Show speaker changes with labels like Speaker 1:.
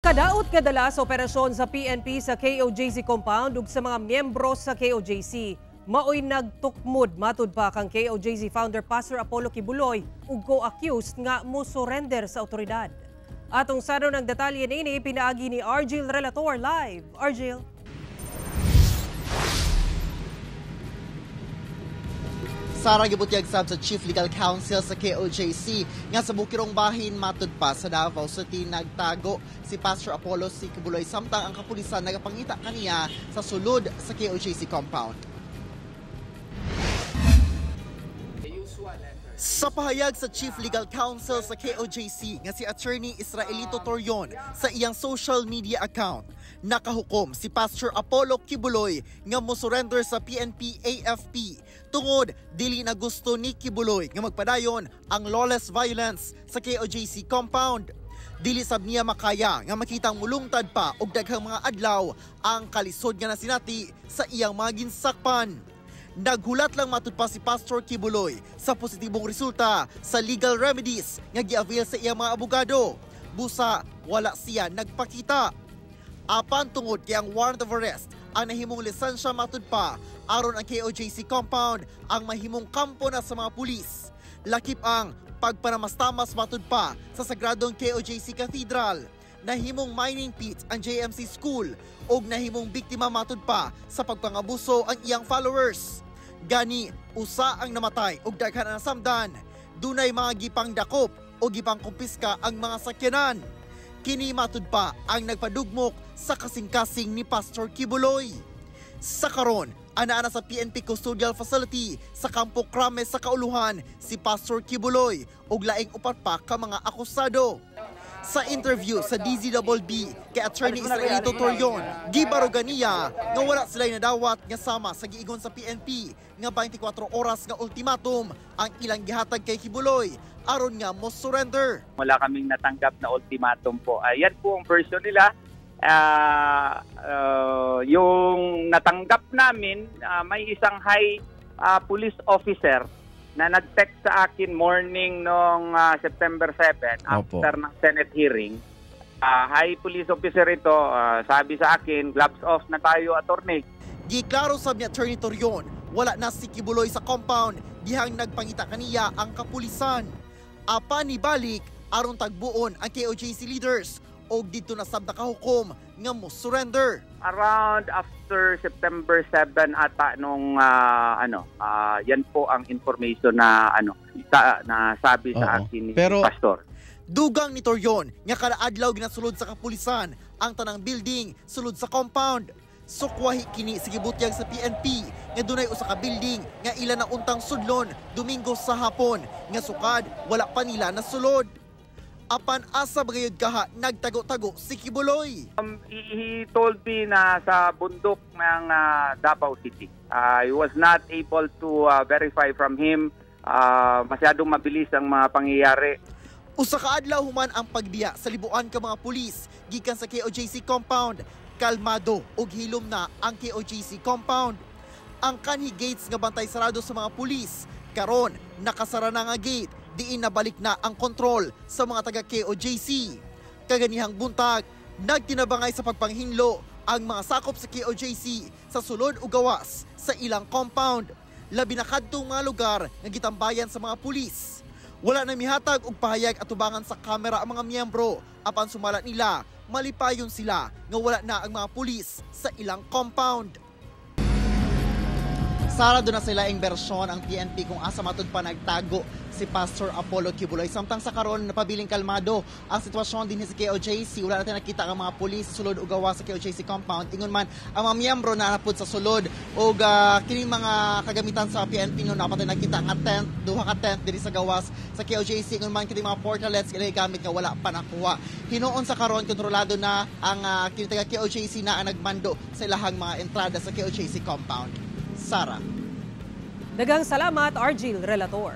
Speaker 1: Kadaot kadalas operasyon sa PNP sa KOJC compound ug sa mga miyembro sa KOJC. Maoy nagtukmod matud pa kang KOJC founder Pastor Apollo Kibuloy ug co-accused nga mo surrender sa otoridad. Atong saro ng detalye niini pinaagi ni Argil Relator live. Argil.
Speaker 2: Sara gibutyag sab sa Chief Legal Counsel sa KOJC nga sa bukirong bahin matud pa sa Davao City nagtago si Pastor Apollo Kibuloy samtang ang kapulisan nagapangita kaniya sa sulod sa KOJC compound. Sa pahayag sa Chief Legal Counsel sa KOJC nga si Attorney Israelito Torion sa iyang social media account, nakahukom si Pastor Apollo Kibuloy nga mo-surrender sa PNP AFP tungod dili na gusto ni Kibuloy nga magpadayon ang lawless violence sa KOJC compound. Dili sab niya makaya nga makitang mulungtad pa og daghang mga adlaw ang kalisod nga nasinati sa iyang mga ginsakpan. Naghulat lang matud pa si Pastor Kibuloy sa positibong resulta sa legal remedies nga gi-avail sa iyang mga abogado. Busa, wala siya nagpakita. Apan tungod kay ang warrant of arrest ang nahimong lisensya matud pa aron ang KOJC compound ang mahimong kampo na sa mga pulis. Lakip ang pagpanamastamas matud pa sa sagradong KOJC Cathedral. Nahimong mining pit ang JMC School og nahimong biktima matud pa sa pagpangabuso ang iyang followers. Gani, usa ang namatay og daghan ang nasamdan. Dunay mga gipang dakop o gipang kumpiska ang mga sakyanan. Kini matud pa ang nagpadugmok sa kasing-kasing ni Pastor Kibuloy. Sa karon, ana sa PNP Custodial Facility sa Campo Crame sa Kauluhan si Pastor Kibuloy ug laing upat pa ka mga akusado. Sa interview sa DZBB kay Attorney Israelito Torion, gibarugan niya nga wala sila nadawat nga sama sa giingon sa PNP nga 24 oras nga ultimatum ang ilang gihatag kay Kibuloy aron nga mo surrender.
Speaker 3: Wala kaming natanggap na ultimatum po. Yan po ang version nila. Yung natanggap namin, may isang high police officer na nag-text sa akin morning noong September 7 after ng Senate hearing. High police officer ito, sabi sa akin, gloves off na tayo, attorney.
Speaker 2: Giklaro sa ni Attorney Torion, wala na si Kibuloy sa compound, dihang nagpangita kaniya ang kapulisan. Apa ni balik aron tagbuon ang KOJC leaders o dito na sab nakahukom nga mo surrender.
Speaker 3: Around after September 7 ata nung yan po ang information na na sabi sa akin ni Pastor.
Speaker 2: Dugang ni Torion nga kada adlaw ginasulod sa kapulisan ang tanang building sulod sa compound. Sukwahi kini sa gibutyag sa PNP nga dunay usa ka building nga ila na untang sudlon Domingo sa hapon nga sukad wala pa nila nasulod. Apan asa bagayod kaha nagtago-tago si Kibuloy.
Speaker 3: He told me na sa bundok ng Davao City. I was not able to verify from him. Masyadong mabilis ang mga pangyayari.
Speaker 2: Usa ka adlaw human ang pagbiya sa libuan ka mga pulis gikan sa KOJC compound. Kalmado ug hilom na ang KOJC compound. Ang kanhi gates nga bantay sarado sa mga pulis. Karon nakasara na nga gate. Diin nabalik na ang kontrol sa mga taga KOJC. Kaganihang buntag, nagtinabangay sa pagpanghinlo ang mga sakop sa KOJC sa sulod ug gawas sa ilang compound. Labi na kadtong mga lugar nga gitambayan sa mga pulis. Wala na mihatag og pahayag atubangan sa kamera ang mga miyembro apan sumala nila malipayon sila nga wala na ang mga pulis sa ilang compound. Sarado na sila ang bersyon ang PNP kung asa matud pa nagtago si Pastor Apollo Kibuloy. Samtang sa karon napabiling kalmado ang sitwasyon din sa KOJC. Wala natin nakita ang mga pulis sulod o gawa sa KOJC compound. Ingon man ang mga miyembro na napud sa sulod o kining mga kagamitan sa PNP no napatay nakita nga tent, duha ka tent diri sa gawas sa KOJC. Ingon man kining mga portalets kay gamit nga wala pa nakuha. Hinuon sa karon kontrolado na ang kining taga KOJC na ang nagmando sa ilahang mga entrada sa KOJC compound. Sara.
Speaker 1: Daghang salamat, Argil Relator.